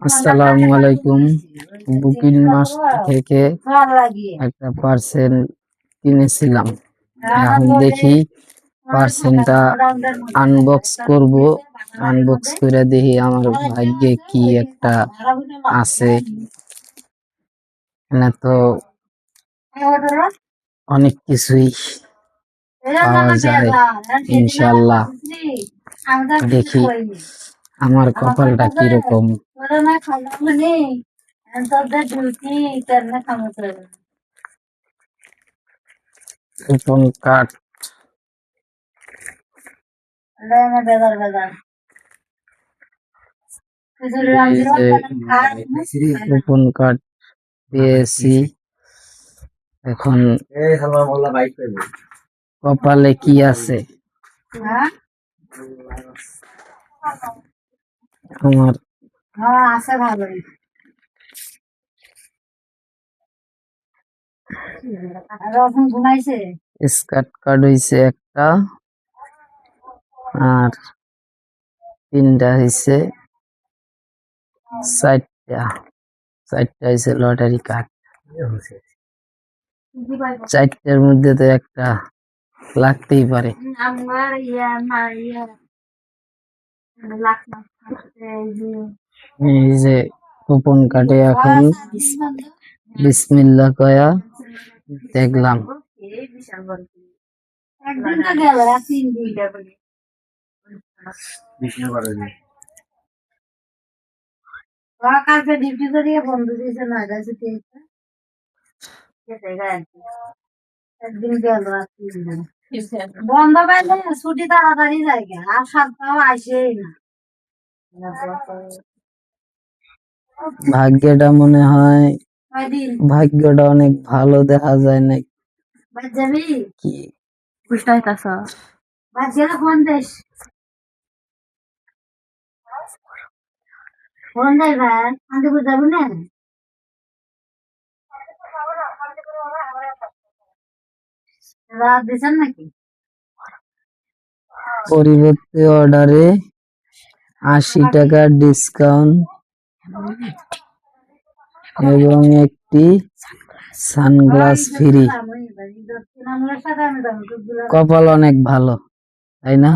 আসসালামু আলাইকুম। বুকিং মাস থেকে একটা পার্সেল কিনেছিলাম। এখন দেখি পার্সেলটা আনবক্স করব। আনবক্স করে দেখি আমার ভাগ্যে কি একটা আছে। না তো অনেক কিছুই পাওয়া যায় ইনশাল্লাহ। দেখি আমার কপালটা কিরকম। কুপন কার্ড, কুপন কার্ড পেয়েছি। এখন কপালে কি আছে আমার? স্কার্ট কার্ড হইছে একটা, আর তিনটা হইছে, চারটা হইছে লটারি কার্ড। চারটার মধ্যে তো একটা লাগতেই পারে। এই যে কুপন কার্ডে এখন বিসমিল্লাহ কয়া দেখলাম। বন্ধ পাইলে ছুটি তাড়াতাড়ি যায় আর সপ্তাহ আসেই না। ভাগ্যটা মনে হয় ভাগ্যটা অনেক ভালো দেখা যায় না কি? ফোন দেয় ভাই আনতে বুঝাবো না। রাত দিচ্ছেন নাকি? পরিবর্তে অর্ডারে 80 টাকা ডিসকাউন্ট এবং একটি সানগ্লাস ফ্রি। কপাল অনেক ভালো, তাই না?